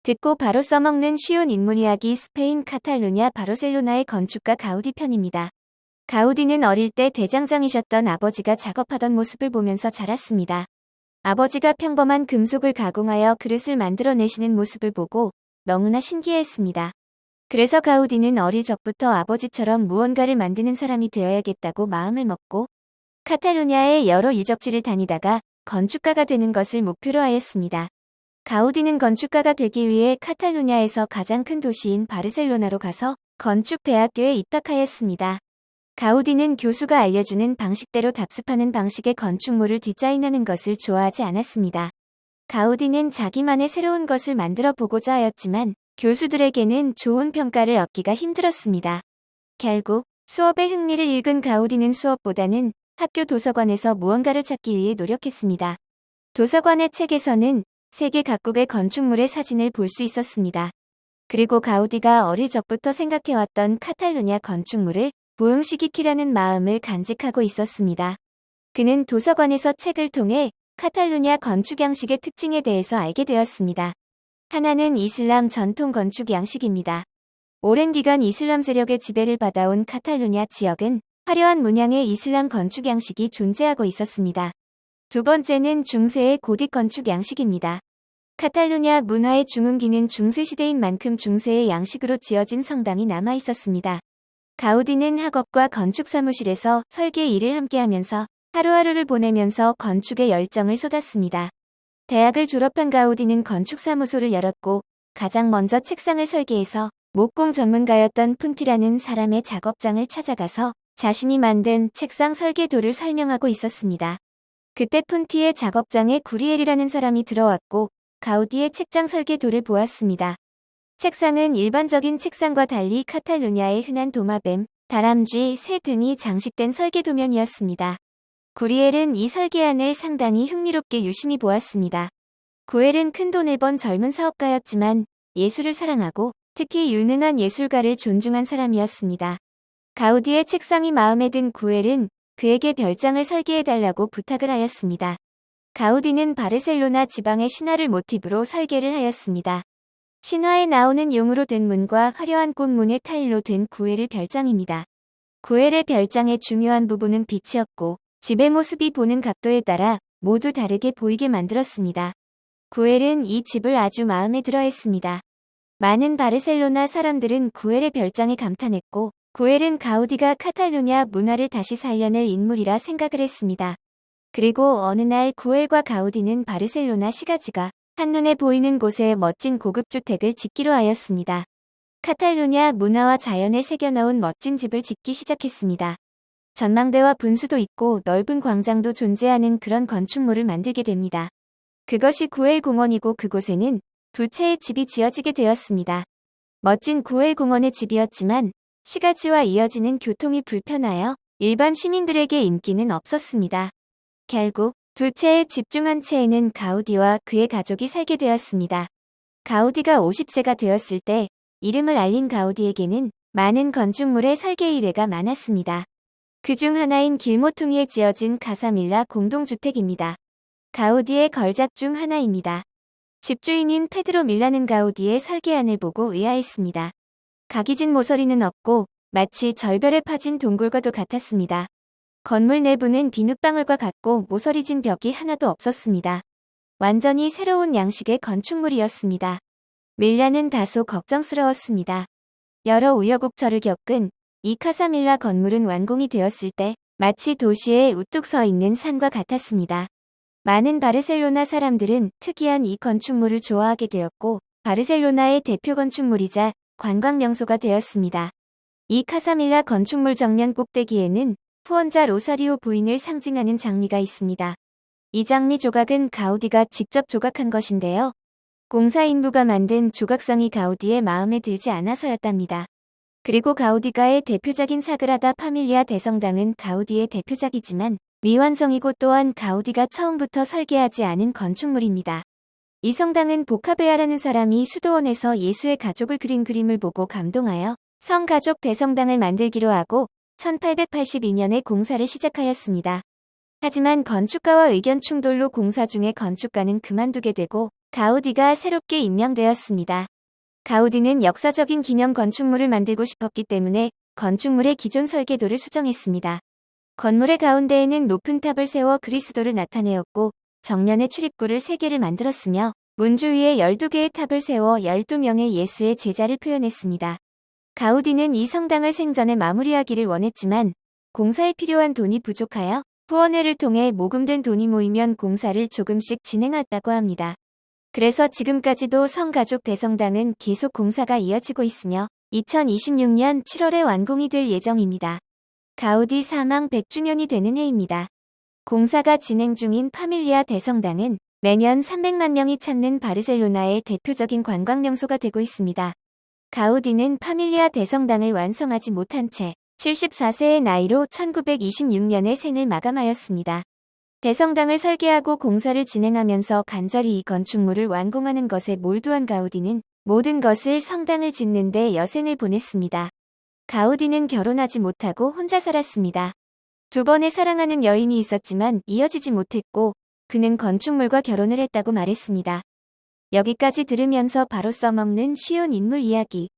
듣고 바로 써먹는 쉬운 인물 이야기 스페인 카탈루냐 바르셀로나의 건축가 가우디 편입니다. 가우디는 어릴 때 대장장이셨던 아버지가 작업하던 모습을 보면서 자랐습니다. 아버지가 평범한 금속을 가공하여 그릇을 만들어내시는 모습을 보고 너무나 신기해했습니다. 그래서 가우디는 어릴 적부터 아버지처럼 무언가를 만드는 사람이 되어야겠다고 마음을 먹고 카탈루냐의 여러 유적지를 다니다가 건축가가 되는 것을 목표로 하였습니다. 가우디는 건축가가 되기 위해 카탈루냐에서 가장 큰 도시인 바르셀로나로 가서 건축대학교에 입학하였습니다. 가우디는 교수가 알려주는 방식대로 답습하는 방식의 건축물을 디자인하는 것을 좋아하지 않았습니다. 가우디는 자기만의 새로운 것을 만들어 보고자 하였지만 교수들에게는 좋은 평가를 얻기가 힘들었습니다. 결국 수업에 흥미를 잃은 가우디는 수업보다는 학교 도서관에서 무언가를 찾기 위해 노력했습니다. 도서관의 책에서는 세계 각국의 건축물의 사진을 볼 수 있었습니다. 그리고 가우디가 어릴 적부터 생각해왔던 카탈루냐 건축물을 부흥시키려는 마음을 간직하고 있었습니다. 그는 도서관에서 책을 통해 카탈루냐 건축 양식의 특징에 대해서 알게 되었습니다. 하나는 이슬람 전통 건축 양식입니다. 오랜 기간 이슬람 세력의 지배를 받아온 카탈루냐 지역은 화려한 문양의 이슬람 건축 양식이 존재하고 있었습니다. 두 번째는 중세의 고딕 건축 양식입니다. 카탈루냐 문화의 중흥기는 중세시대인 만큼 중세의 양식으로 지어진 성당이 남아 있었습니다. 가우디는 학업과 건축사무실에서 설계 일을 함께하면서 하루하루를 보내면서 건축에 열정을 쏟았습니다. 대학을 졸업한 가우디는 건축사무소를 열었고 가장 먼저 책상을 설계해서 목공 전문가였던 푼티라는 사람의 작업장을 찾아가서 자신이 만든 책상 설계도를 설명하고 있었습니다. 그때 푼티의 작업장에 구리엘이라는 사람이 들어왔고 가우디의 책장 설계도를 보았습니다. 책상은 일반적인 책상과 달리 카탈루냐의 흔한 도마뱀, 다람쥐, 새 등이 장식된 설계도면이었습니다. 구리엘은 이 설계안을 상당히 흥미롭게 유심히 보았습니다. 구엘은 큰돈을 번 젊은 사업가였지만 예술을 사랑하고 특히 유능한 예술가를 존중한 사람이었습니다. 가우디의 책상이 마음에 든 구엘은 그에게 별장을 설계해달라고 부탁을 하였습니다. 가우디는 바르셀로나 지방의 신화를 모티브로 설계를 하였습니다. 신화에 나오는 용으로 된 문과 화려한 꽃무늬 타일로 된 구엘의 별장입니다. 구엘의 별장의 중요한 부분은 빛이었고 집의 모습이 보는 각도에 따라 모두 다르게 보이게 만들었습니다. 구엘은 이 집을 아주 마음에 들어했습니다. 많은 바르셀로나 사람들은 구엘의 별장에 감탄했고 구엘은 가우디가 카탈루냐 문화를 다시 살려낼 인물이라 생각을 했습니다. 그리고 어느 날 구엘과 가우디는 바르셀로나 시가지가 한눈에 보이는 곳에 멋진 고급주택을 짓기로 하였습니다. 카탈루냐 문화와 자연을 새겨넣은 멋진 집을 짓기 시작했습니다. 전망대와 분수도 있고 넓은 광장도 존재하는 그런 건축물을 만들게 됩니다. 그것이 구엘 공원이고 그곳에는 두 채의 집이 지어지게 되었습니다. 멋진 구엘 공원의 집이었지만 시가지와 이어지는 교통이 불편하여 일반 시민들에게 인기는 없었습니다. 결국 두 채의 집 중 한 채에는 가우디와 그의 가족이 살게 되었습니다. 가우디가 50세가 되었을 때 이름을 알린 가우디에게는 많은 건축물의 설계 의뢰가 많았습니다. 그 중 하나인 길모퉁이에 지어진 카사밀라 공동주택입니다. 가우디의 걸작 중 하나입니다. 집주인인 페드로 밀라는 가우디의 설계안을 보고 의아했습니다. 각이진 모서리는 없고 마치 절벽에 파진 동굴과도 같았습니다. 건물 내부는 비눗방울과 같고 모서리진 벽이 하나도 없었습니다. 완전히 새로운 양식의 건축물이었습니다. 밀라는 다소 걱정스러웠습니다. 여러 우여곡절을 겪은 이 카사밀라 건물은 완공이 되었을 때 마치 도시에 우뚝 서 있는 산과 같았습니다. 많은 바르셀로나 사람들은 특이한 이 건축물을 좋아하게 되었고 바르셀로나의 대표 건축물이자 관광 명소가 되었습니다. 이 카사밀라 건축물 정면 꼭대기에는 후원자 로사리오 부인을 상징하는 장미가 있습니다. 이 장미 조각은 가우디가 직접 조각한 것인데요. 공사인부가 만든 조각상이 가우디의 마음에 들지 않아서였답니다. 그리고 가우디가의 대표작인 사그라다 파밀리아 대성당은 가우디의 대표작이지만 미완성이고 또한 가우디가 처음부터 설계하지 않은 건축물입니다. 이 성당은 보카베아라는 사람이 수도원에서 예수의 가족을 그린 그림을 보고 감동하여 성가족 대성당을 만들기로 하고 1882년에 공사를 시작하였습니다. 하지만 건축가와 의견 충돌로 공사 중에 건축가는 그만두게 되고 가우디가 새롭게 임명되었습니다. 가우디는 역사적인 기념 건축물을 만들고 싶었기 때문에 건축물의 기존 설계도를 수정했습니다. 건물의 가운데에는 높은 탑을 세워 그리스도를 나타내었고 정면에 출입구를 3개를 만들었으며 문 주위에 12개의 탑을 세워 12명의 예수의 제자를 표현했습니다. 가우디는 이 성당을 생전에 마무리하기를 원했지만 공사에 필요한 돈이 부족하여 후원회를 통해 모금된 돈이 모이면 공사를 조금씩 진행했다고 합니다. 그래서 지금까지도 성가족 대성당은 계속 공사가 이어지고 있으며 2026년 7월에 완공이 될 예정입니다. 가우디 사망 100주년이 되는 해입니다. 공사가 진행 중인 파밀리아 대성당은 매년 300만 명이 찾는 바르셀로나의 대표적인 관광 명소가 되고 있습니다. 가우디는 파밀리아 대성당을 완성하지 못한 채 74세의 나이로 1926년에 생을 마감하였습니다. 대성당을 설계하고 공사를 진행하면서 간절히 이 건축물을 완공하는 것에 몰두한 가우디는 모든 것을 성당을 짓는 데 여생을 보냈습니다. 가우디는 결혼하지 못하고 혼자 살았습니다. 2번의 사랑하는 여인이 있었지만 이어지지 못했고 그는 건축물과 결혼을 했다고 말했습니다. 여기까지 들으면서 바로 써먹는 쉬운 인물 이야기.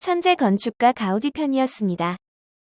천재 건축가 가우디 편이었습니다.